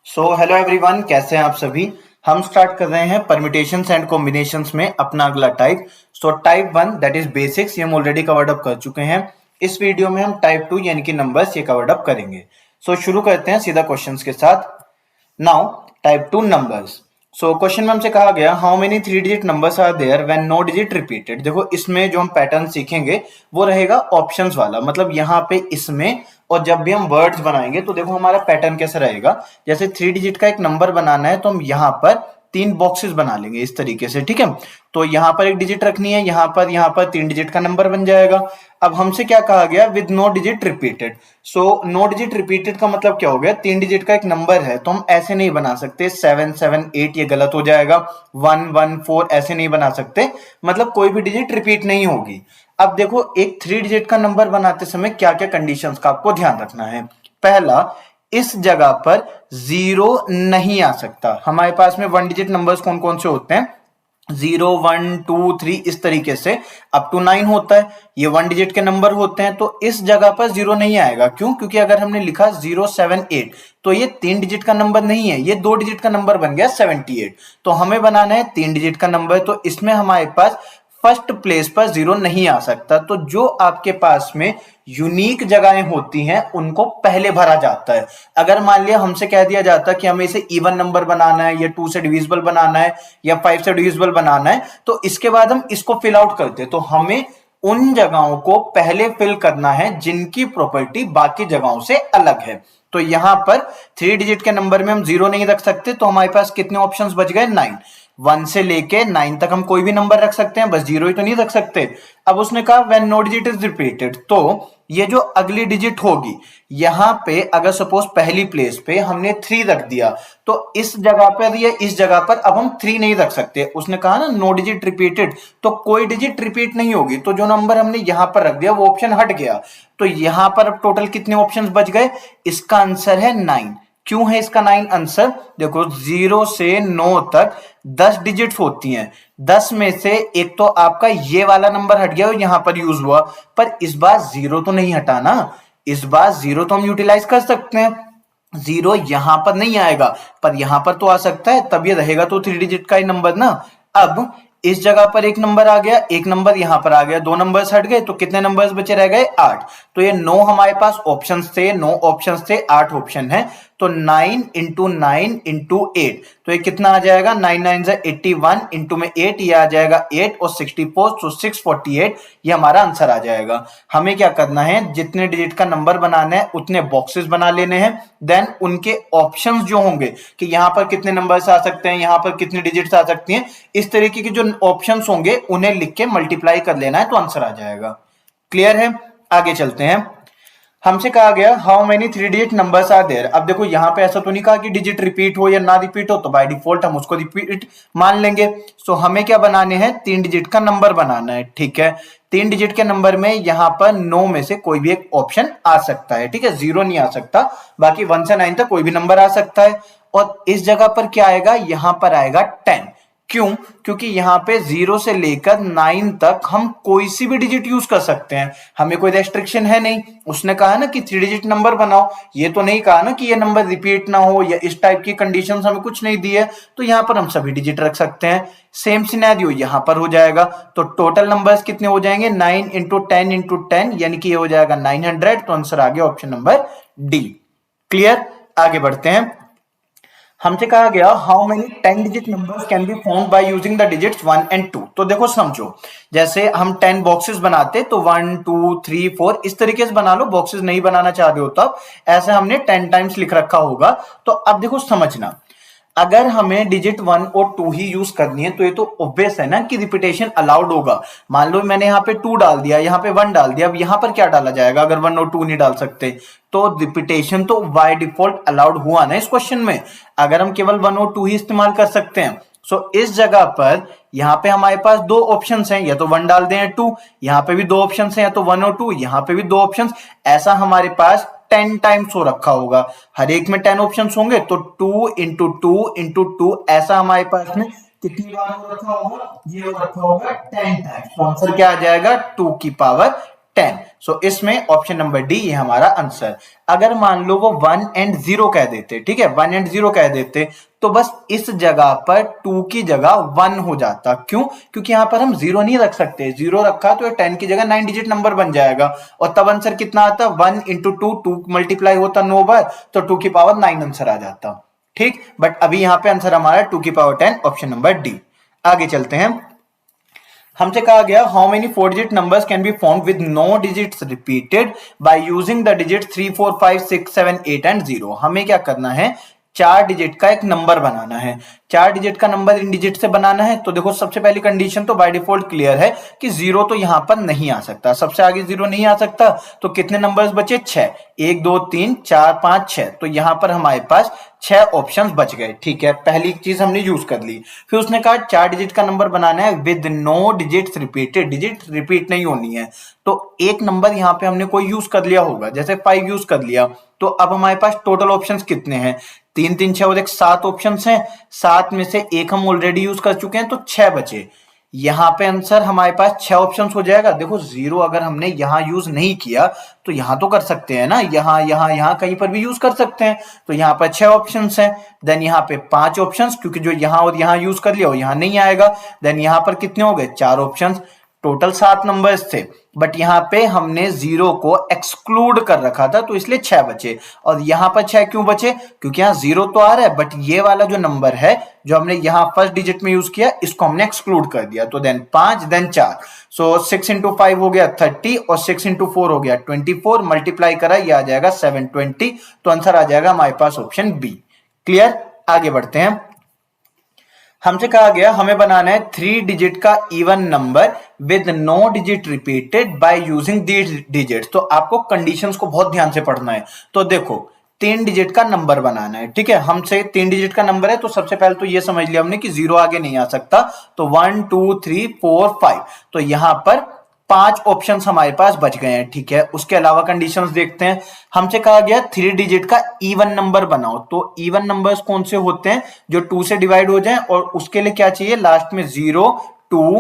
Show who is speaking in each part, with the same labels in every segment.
Speaker 1: Hello everyone, कैसे हैं आप सभी। हम स्टार्ट कर रहे हैं परम्यूटेशंस एंड कॉम्बिनेशंस में अपना अगला type. Type one that is basics, ये हम ऑलरेडी कवर्ड अप कर चुके हैं। इस वीडियो में हम टाइप टू यानी कि नंबर्स ये कवर्ड अप करेंगे। शुरू करते हैं सीधा क्वेश्चंस के साथ। Now type two numbers. Question में हमसे कहा गया how many three digit numbers are there when no digit repeated. देखो इसमें जो हम पैटर्न सीखेंगे वो रहेगा ऑप्शंस वाला, मतलब यहाँ पे इसमें और जब भी हम वर्ड्स बनाएंगे तो देखो हमारा पैटर्न कैसा रहेगा। जैसे थ्री डिजिट का एक नंबर बनाना है तो हम यहाँ पर तीन बॉक्सेस बना लेंगे इस तरीके से, ठीक है। तो यहाँ पर एक डिजिट रखनी है, यहाँ पर तीन डिजिट का नंबर बन जाएगा। अब हमसे क्या कहा गया, with no digit repeated. No digit repeated का मतलब क्या हो गया, तीन डिजिट का एक नंबर है तो हम ऐसे नहीं बना सकते 778, ये गलत हो जाएगा। 114 ऐसे नहीं बना सकते, मतलब कोई भी डिजिट रिपीट नहीं होगी। अब देखो एक थ्री डिजिट का नंबर बनाते समय क्या क्या कंडीशंस का आपको ध्यान रखना है। पहला, इस जगह पर जीरो नहीं आ सकता। हमारे पास में वन डिजिट नंबर्स कौन कौन से होते हैं, 0 1 2 3 इस तरीके से अप टू 9 होता है, ये वन डिजिट के नंबर होते हैं। तो इस जगह पर जीरो नहीं आएगा, क्यों? क्योंकि अगर हमने लिखा 078 तो ये तीन डिजिट का नंबर नहीं है, ये दो डिजिट का नंबर बन गया 78। तो हमें बनाना है तीन डिजिट का नंबर, तो इसमें हमारे पास फर्स्ट प्लेस पर जीरो नहीं आ सकता। तो जो आपके पास में यूनिक जगहें होती हैं उनको पहले भरा जाता है। अगर मान लिया हमसे कह दिया जाता कि हमें इसे इवन नंबर बनाना है या टू से डिविजिबल बनाना है या फाइव से डिविजिबल बनाना है, तो इसके बाद हम इसको फिल आउट करते, तो हमें उन जगहों को पहले फिल करना है जिनकी प्रॉपर्टी बाकी जगहों से अलग है। तो यहां पर थ्री डिजिट के नंबर में हम जीरो नहीं रख सकते, तो हमारे पास कितने ऑप्शंस बच गए, 9। 1 से लेके 9 तक हम कोई भी नंबर रख सकते हैं, बस जीरो ही तो नहीं रख सकते। अब उसने कहा when no digit is repeated, तो ये जो अगली डिजिट होगी यहां पे अगर सपोज पहली प्लेस पे हमने 3 रख दिया, तो इस जगह पर या इस जगह पर अब हम 3 नहीं रख सकते। उसने कहा ना नो डिजिट रिपीटेड, तो कोई डिजिट रिपीट नहीं होगी, तो जो नंबर हमने यहां पर रख दिया वो ऑप्शन हट गया। तो यहां पर अब टोटल कितने ऑप्शंस बच गए, इसका आंसर है 9। क्यों है इसका 9 आंसर, देखो 0 से 9 तक 10 डिजिट्स होती हैं। 10 में से एक तो आपका ये वाला नंबर हट गया और यहां पर यूज हुआ, पर इस बार जीरो तो नहीं हटा ना। इस बार जीरो तो हम यूटिलाइज कर सकते हैं, जीरो यहां पर नहीं आएगा पर यहां पर तो आ सकता है, तब ये रहेगा तो थ्री डिजिट का ही नंबर ना। अब इस जगह पर एक नंबर आ गया, एक नंबर यहां पर आ गया, दो नंबर्स हट गए, तो कितने नंबर्स बचे रह गए, 8। तो ये 9 हमारे पास ऑप्शंस थे, 9 ऑप्शंस थे, 8 ऑप्शन है। तो 9 इंटू 9 इंटू 8, तो ये कितना आ जाएगा, 9 9 से 81 इंटू में 8, ये आ जाएगा 8 और 64, तो 648 ये हमारा आंसर आ जाएगा। हमें क्या करना है, जितने डिजिट का नंबर बनाना है उतने बॉक्सेस बना लेने हैं, देन उनके ऑप्शंस जो होंगे कि यहां पर कितने नंबर्स आ सकते हैं, यहां पर कितनी डिजिट्स आ सकती हैं, इस तरीके के जो ऑप्शंस होंगे उन्हें लिख के मल्टीप्लाई कर लेना है, तो आंसर आ जाएगा। क्लियर है, आगे चलते हैं। हमसे कहा गया how many three digit numbers are there. अब देखो यहाँ पे ऐसा तो नहीं कहा कि डिजिट रिपीट हो या ना रिपीट हो, तो बाय डिफॉल्ट हम उसको रिपीट मान लेंगे। हमें क्या बनाने हैं, तीन डिजिट का नंबर बनाना है, ठीक है। तीन डिजिट के नंबर में यहाँ पर 9 में से कोई भी एक ऑप्शन आ सकता है, ठीक है, जीरो नहीं आ सकता, बाकी 1 से 9 तक कोई भी नंबर आ सकता है। और इस जगह पर क्या आएगा, यहां पर आएगा 10। क्यों? क्योंकि यहाँ पे 0 से लेकर 9 तक हम कोई सी भी डिजिट यूज कर सकते हैं, हमें कोई रेस्ट्रिक्शन है नहीं। उसने कहा ना कि थ्री डिजिट नंबर बनाओ, ये तो नहीं कहा ना कि ये नंबर रिपीट ना हो या इस टाइप की कंडीशंस हमें कुछ नहीं दी है, तो यहाँ पर हम सभी डिजिट रख सकते हैं। सेम सिनेरियो यहाँ पर हो जाएगा, तो टोटल नंबर्स कितने हो जाएंगे, 9 इंटू 10 इंटू 10, यानी कि ये हो जाएगा 900। तो आंसर आ गया ऑप्शन नंबर डी। क्लियर, आगे बढ़ते हैं। हमसे कहा गया how many 10 digit numbers can be found by using the digits 1 and 2। तो देखो समझो, जैसे हम 10 बॉक्सेस बनाते तो 1 2 3 4 इस तरीके से बना लो, बॉक्सेस नहीं बनाना चाह रहे हो तब ऐसे हमने 10 टाइम्स लिख रखा होगा। तो अब देखो समझना, अगर हमें डिजिट 1 और 2 ही यूज करनी है तो ये तो ऑब्वियस है ना कि रिपीटेशन अलाउड होगा। मान लो मैंने यहाँ पे 2 डाल दिया, यहाँ पे 1 डाल दिया, अब यहाँ पर क्या डाला जाएगा अगर 1 और 2 नहीं डाल सकते, तो रिपीटेशन तो बाय डिफॉल्ट अलाउड हुआ ना इस क्वेश्चन में। अगर हम केवल 1 और 2 ही इस्तेमाल कर सकते हैं, इस जगह पर यहाँ पे हमारे पास दो ऑप्शन हैं, या तो 1 डाल दें या 2, यहाँ पे भी दो ऑप्शन हैं, या तो 1 और 2, यहाँ पे भी दो ऑप्शन। ऐसा हमारे पास 10 टाइम्स हो रखा होगा, हर एक में 10 ऑप्शंस होंगे, तो 2 इंटू 2 इंटू 2 ऐसा हमारे पास में कितनी बार हो रखा होगा, ये हो रखा होगा 10 टाइम्स। तो आंसर क्या आ जाएगा, 2 की पावर 10। सो इसमें ऑप्शन नंबर डी ये हमारा आंसर। अगर मान लो वो 1 and 0 कह देते, ठीक है, 1 and 0 कह देते तो बस इस जगह पर 2 की जगह 1 हो जाता। क्यों? क्योंकि यहां पर हम 0 नहीं रख सकते, 0 रखा तो 10 की जगह 9 डिजिट नंबर बन जाएगा और तब आंसर कितना आता, 1 इंटू 2 मल्टीप्लाई होता 9 बार तो 2 की पावर 9 आंसर आ जाता। ठीक, बट अभी यहां पे आंसर हमारा 2 की पावर 10, ऑप्शन नंबर डी। आगे चलते हैं। हमसे कहा गया how many 4 digit numbers can be found with no digits repeated by using the digit 3 4 5 6 7 8 and 0। हमें क्या करना है, 4 डिजिट का एक नंबर बनाना है। 4 डिजिट का नंबर इन डिजिट से बनाना है तो देखो सबसे पहली कंडीशन तो बाय डिफॉल्ट क्लियर है कि 0 तो यहां पर नहीं आ सकता, सबसे आगे 0 नहीं आ सकता। तो कितने नंबर्स बचे, 6, 1 2 3 4 5 6। तो यहां पर हमारे पास 6 ऑप्शंस बच गए। ठीक है, पहली चीज हमने यूज कर ली। फिर उसने कहा 4 डिजिट का नंबर बनाना है with no digits repeated, digit repeat नहीं होनी है। तो एक नंबर यहां पे हमने कोई यूज कर लिया होगा, जैसे 5 यूज कर लिया। तो अब हमारे पास टोटल ऑप्शंस कितने हैं, 3 3 6 और 1 7 ऑप्शंस हैं। 7 में से एक हम ऑलरेडी यूज कर चुके हैं तो 6 बचे। यहां पे आंसर हमारे पास 6 ऑप्शंस हो जाएगा। देखो 0 अगर हमने यहां यूज नहीं किया तो यहां तो कर सकते हैं ना, यहां कहीं पर भी यूज कर सकते हैं। तो यहां पर 6 ऑप्शंस हैं। देन यहां पे 5 ऑप्शंस, क्योंकि जो यहां और यहां यूज कर लिया वो यहां नहीं आएगा। देन यहां पर कितने हो गए, 4 ऑप्शंस। टोटल 7 नंबर्स थे, बट यहां पे हमने 0 को एक्सक्लूड कर रखा था तो इसलिए 6 बचे। और यहां पर 6 क्यों बचे, क्योंकि यहां 0 तो आ रहा है बट ये वाला जो नंबर है जो हमने यहां फर्स्ट डिजिट में यूज किया इसको हमने एक्सक्लूड कर दिया। तो देन 5 देन 4। सो 6 इंटू 5 हो गया 30 और 6 इंटू 4 हो गया 24। मल्टीप्लाई करा ये आ जाएगा 720। तो आंसर आ जाएगा हमारे पास ऑप्शन बी। क्लियर, आगे बढ़ते हैं। हमसे कहा गया हमें बनाना है 3 डिजिट का even number with no digit repeated by using these digits. तो आपको कंडीशंस को बहुत ध्यान से पढ़ना है। तो देखो 3 डिजिट का नंबर बनाना है, ठीक है, हमसे 3 डिजिट का नंबर है तो सबसे पहले तो ये समझ लिया हमने कि 0 आगे नहीं आ सकता। तो 1 2 3 4 5, तो यहां पर 5 ऑप्शंस हमारे पास बच गए हैं। ठीक है, उसके अलावा कंडीशंस देखते हैं। हमसे कहा गया 3 डिजिट का इवन नंबर बनाओ। तो इवन नंबर्स कौन से होते हैं, जो 2 से डिवाइड हो जाए और उसके लिए क्या चाहिए, लास्ट में 0 2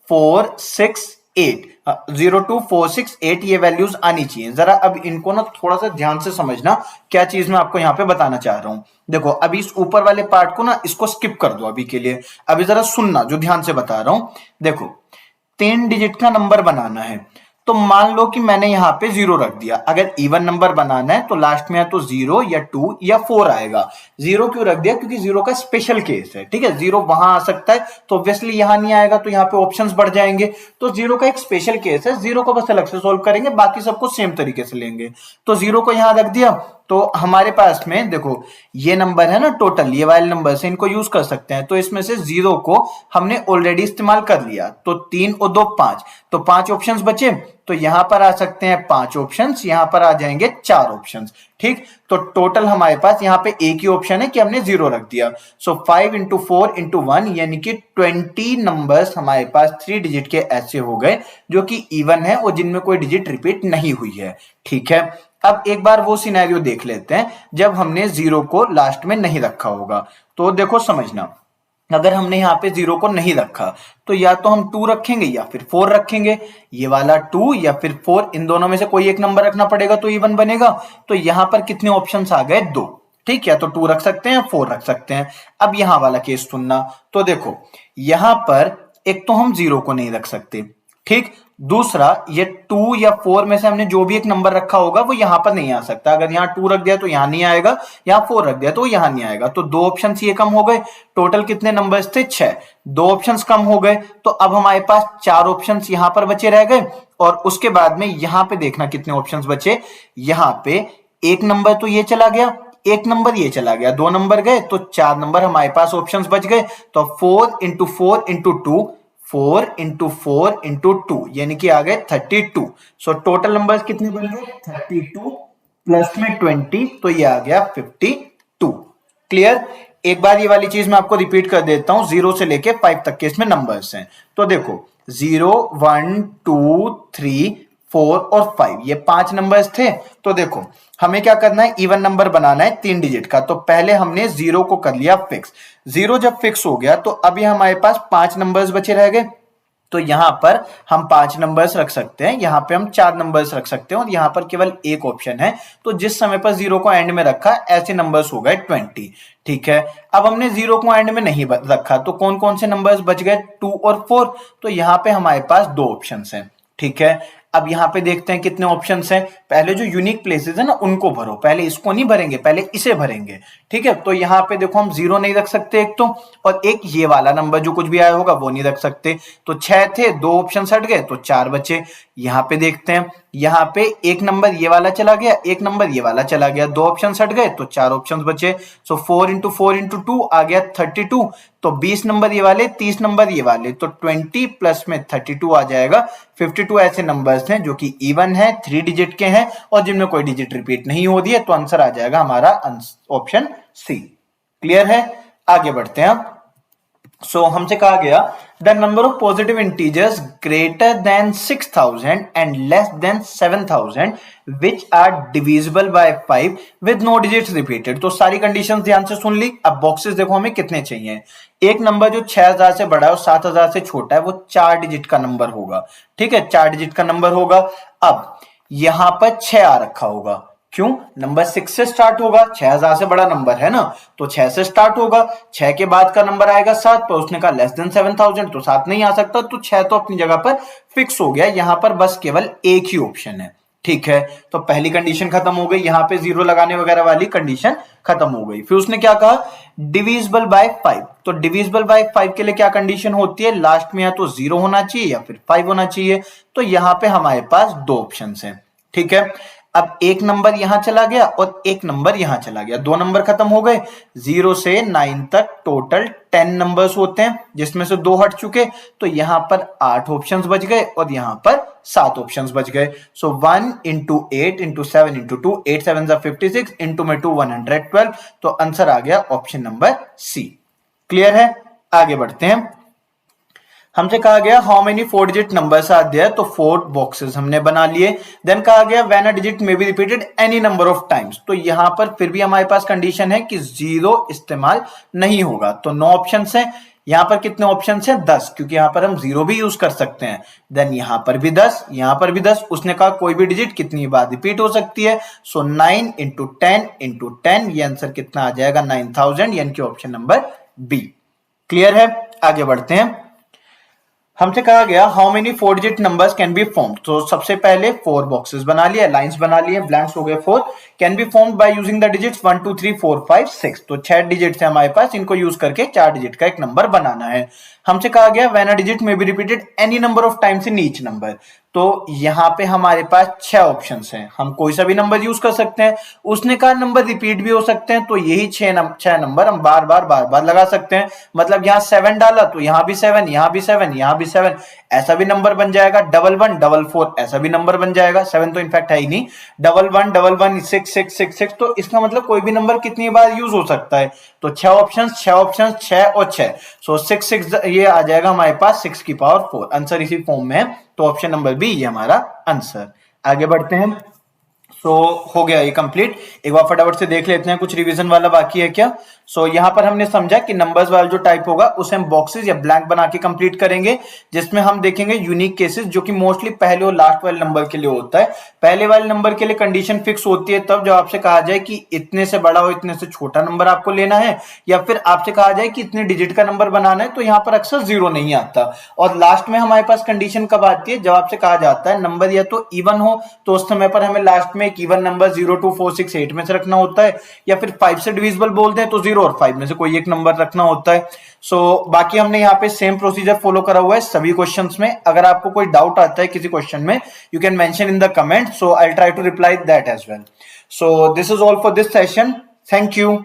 Speaker 1: 4 6 8, 0 2 4 6 8 ये वैल्यूज आनी चाहिए। जरा अब इनको ना थोड़ा सा ध्यान से समझना, क्या चीज मैं आपको यहां पे बताना चाह रहा हूं। देखो अभी इस ऊपर वाले पार्ट को ना इसको स्किप कर दो अभी के लिए, अभी जरा सुनना जो ध्यान से बता रहा हूं। देखो 3 डिजिट का नंबर बनाना है तो मान लो कि मैंने यहां पे 0 रख दिया। अगर इवन नंबर बनाना है तो लास्ट में या तो 0 या 2 या 4 आएगा। 0 क्यों रख दिया, क्योंकि 0 का स्पेशल केस है। ठीक है, 0 वहां आ सकता है तो ऑब्वियसली यहां नहीं आएगा, तो यहां पे ऑप्शंस बढ़ जाएंगे। तो 0 का एक स्पेशल केस है, 0 को बस अलग से सोल्व करेंगे, बाकी सबको सेम तरीके से लेंगे। तो 0 को यहां रख दिया तो हमारे पास में देखो ये नंबर है ना टोटल, ये वाले नंबर से इनको यूज कर सकते हैं। तो इसमें से 0 को हमने ऑलरेडी इस्तेमाल कर लिया, तो 3 और 2 5, तो 5 ऑप्शंस बचे। तो यहां पर आ सकते हैं 5 ऑप्शंस, यहां पर आ जाएंगे 4 ऑप्शंस। ठीक, तो टोटल हमारे पास यहां पे एक ही ऑप्शन है कि हमने 0 रख दिया। सो 5 इंटू 4 इंटू 1 यानी कि 20 नंबर्स हमारे पास 3 डिजिट के ऐसे हो गए जो कि इवन है और जिनमें कोई डिजिट रिपीट नहीं हुई है। ठीक है, अब एक बार वो सिनेरियो देख लेते हैं जब हमने 0 को लास्ट में नहीं रखा होगा। तो देखो समझना, अगर हमने यहाँ पे 0 को नहीं रखा तो या तो हम 2 रखेंगे या फिर 4 रखेंगे। ये वाला 2 या फिर 4, इन दोनों में से कोई एक नंबर रखना पड़ेगा तो इवन बनेगा। तो यहां पर कितने ऑप्शंस आ गए, 2। ठीक है, तो 2 रख सकते हैं, 4 रख सकते हैं। अब यहां वाला केस सुनना, तो देखो यहां पर एक तो हम 0 को नहीं रख सकते। ठीक, दूसरा ये 2 या 4 में से हमने जो भी एक नंबर रखा होगा वो यहां पर नहीं आ सकता। अगर यहां 2 रख दिया तो यहां नहीं आएगा, यहां 4 रख दिया तो यहां नहीं आएगा। तो 2 ऑप्शंस ये कम हो गए। टोटल कितने नंबर्स थे, 6। 2 ऑप्शंस कम हो गए तो अब हमारे पास 4 ऑप्शंस यहां पर बचे रह गए। और उसके बाद में यहां पे देखना कितने ऑप्शंस बचे। यहां पे एक नंबर तो ये चला गया, एक नंबर ये चला गया, 2 नंबर गए तो 4 नंबर हमारे पास ऑप्शंस बच गए। तो 4 इंटू 4 इंटू 2, 4 इंटू 4 इंटू 2 यानी कि आ गए 32। सो टोटल नंबर्स कितने बन गए, 32 प्लस में 20, तो ये आ गया 52। क्लियर, एक बार ये वाली चीज मैं आपको रिपीट कर देता हूं। 0 से लेके 5 तक के इसमें नंबर्स हैं। तो देखो 0 1 2 3 4 और 5 ये 5 नंबर्स थे। तो देखो हमें क्या करना है, इवन नंबर बनाना है 3 डिजिट का। तो पहले हमने 0 को कर लिया फिक्स। 0 जब फिक्स हो गया तो अभी हमारे पास 5 नंबर्स बचे रह गए। तो यहाँ पर हम 5 नंबर्स रख सकते हैं, यहाँ पे हम 4 नंबर्स रख सकते हैं और यहाँ पर केवल एक ऑप्शन है। तो जिस समय पर 0 को एंड में रखा ऐसे नंबर्स हो गए 20। ठीक है, अब हमने 0 को एंड में नहीं रखा तो कौन कौन से नंबर्स बच गए 2 और 4। तो यहाँ पे हमारे पास 2 ऑप्शंस हैं। ठीक है, अब यहाँ पे देखते हैं कितने ऑप्शंस हैं। पहले जो यूनिक प्लेसेस है ना उनको भरो, पहले इसको नहीं भरेंगे, पहले इसे भरेंगे। ठीक है, तो यहाँ पे देखो हम 0 नहीं रख सकते एक तो, और एक ये वाला नंबर जो कुछ भी आया होगा वो नहीं रख सकते। तो 6 थे, 2 ऑप्शन हट गए तो 4 बचे। यहाँ पे देखते हैं, यहाँ पे एक नंबर ये वाला चला गया, एक नंबर ये वाला चला गया, 2 ऑप्शन हट गए तो 4 ऑप्शन बचे। सो 4 इंटू 4 इंटू 2 आ गया 32। तो 20 नंबर ये वाले, 30 नंबर ये वाले, तो 20 प्लस में 32 आ जाएगा। 52 ऐसे नंबर्स हैं जो कि इवन है, 3 डिजिट के हैं और जिनमें कोई डिजिट रिपीट नहीं हो रही है। तो आंसर आ जाएगा हमारा ऑप्शन सी। क्लियर है, आगे बढ़ते हैं। सो हमसे कहा गया the number of positive integers greater than 6000 and less than 7000 which are divisible by 5 with no digits repeated. तो सारी कंडीशंस ध्यान से सुन ली। अब बॉक्सेस देखो हमें कितने चाहिए। एक नंबर जो 6000 से बड़ा है और 7000 से छोटा है वो 4 डिजिट का नंबर होगा। ठीक है, 4 डिजिट का नंबर होगा। अब यहां पर 6 आ रखा होगा, क्यों? नंबर 6 से स्टार्ट होगा, 6000 से बड़ा नंबर है ना, तो 6 से स्टार्ट होगा। 6 के बाद का नंबर आएगा 7, पर उसने कहा लेस देन 7000 तो 7 नहीं आ सकता, तो 6 तो अपनी जगह पर फिक्स हो गया। यहां पर बस केवल एक ही ऑप्शन है। ठीक है, तो पहली कंडीशन खत्म हो गई, यहां पे 0 लगाने वगैरह वाली कंडीशन खत्म हो गई। फिर उसने क्या कहा, डिविजिबल बाय 5। तो डिविजिबल बाय 5 के लिए क्या कंडीशन होती है, लास्ट में या तो 0 होना चाहिए या फिर 5 होना चाहिए। तो यहां पे हमारे पास 2 ऑप्शन हैं। ठीक है, अब एक नंबर यहां चला गया और एक नंबर यहां चला गया, 2 नंबर खत्म हो गए। 0 से 9 तक टोटल 10 नंबर्स होते हैं, जिसमें से 2 हट चुके, तो यहां पर 8 ऑप्शंस बच गए और यहां पर 7 ऑप्शंस बच गए। सो 1 इंटू 8 इंटू 7 इंटू 2, 8 7 56 इंटू में 2 112। तो आंसर आ गया ऑप्शन नंबर सी। क्लियर है, आगे बढ़ते हैं। हमसे कहा गया how many 4 digit numbers are there, तो 4 बॉक्सेस हमने बना लिए। देन कहा गया when a digit may be repeated any number of times. तो यहां पर फिर भी हमारे पास कंडीशन है कि 0 इस्तेमाल नहीं होगा, तो 9 ऑप्शंस हैं। यहां पर कितने ऑप्शंस हैं, 10, क्योंकि यहां पर हम 0 भी यूज कर सकते हैं। देन यहां पर भी 10, यहां पर भी 10। उसने कहा कोई भी डिजिट कितनी बार रिपीट हो सकती है। सो 9 इंटू 10 इंटू 10, ये आंसर कितना आ जाएगा 9000, यानी कि ऑप्शन नंबर बी। क्लियर है, आगे बढ़ते हैं। हमसे कहा गया how many 4 digit numbers can be formed. तो सबसे पहले 4 बॉक्सेस बना लिए, लाइंस बना लिए, ब्लैंक्स हो गए 4। Can be formed by using the digits 1 2 3 4 5 6। तो 6 डिजिट्स है हमारे पास, इनको यूज करके 4 डिजिट का एक नंबर बनाना है। हमसे कहा गया when a digit may be repeated any number of times in each number. तो यहां पे हमारे पास 6 ऑप्शंस हैं, हम कोई सा भी नंबर यूज कर सकते हैं। उसने कहा नंबर रिपीट भी हो सकते हैं, तो यही 6 नंबर हम बार बार लगा सकते हैं। मतलब यहाँ 7 डाला तो यहां भी 7, यहां भी 7, यहां भी 7, ऐसा भी नंबर बन जाएगा। 1 1 4 4 ऐसा भी नंबर बन जाएगा। 7 तो इनफैक्ट है ही नहीं। 1 1 1 1 6 6 6 6, तो इसका मतलब कोई भी नंबर कितनी बार यूज हो सकता है। तो 6 ऑप्शन 6 ऑप्शन 6 और 6, सो 6 6 ये आ जाएगा हमारे पास 6 की पावर 4। आंसर इसी फॉर्म में है, तो ऑप्शन नंबर बी ये हमारा आंसर। आगे बढ़ते हैं। सो हो गया ये कंप्लीट। एक बार फटाफट से देख लेते हैं कुछ रिवीजन वाला बाकी है क्या। सो यहां पर हमने समझा कि नंबर्स वाला जो टाइप होगा उसे हम बॉक्सेस या ब्लैंक बना के कंप्लीट करेंगे, जिसमें हम देखेंगे यूनिक केसेस, जो कि मोस्टली पहले और लास्ट वाले नंबर के लिए होता है। पहले वाले नंबर के लिए कंडीशन फिक्स होती है तब जब आपसे कहा जाए कि इतने से बड़ा और इतने से छोटा नंबर आपको लेना है, या फिर आपसे कहा जाए कि इतने डिजिट का नंबर बनाना है, तो यहां पर अक्सर 0 नहीं आता। और लास्ट में हमारे पास कंडीशन कब आती है, जब आपसे कहा जाता है नंबर या तो इवन हो, तो उस समय पर हमें लास्ट में एक इवन नंबर 0 2 4 6 8 में से रखना होता है, या फिर 5 से डिविजिबल बोलते हैं तो 0 और 5 में से कोई एक नंबर रखना होता है। सो बाकी हमने यहाँ पे सेम प्रोसीजर फॉलो करा हुआ है सभी क्वेश्चंस में। अगर आपको कोई डाउट आता है किसी क्वेश्चन में, you can mention in the comment, so I will try to reply that as well. So this is all for this session, thank you.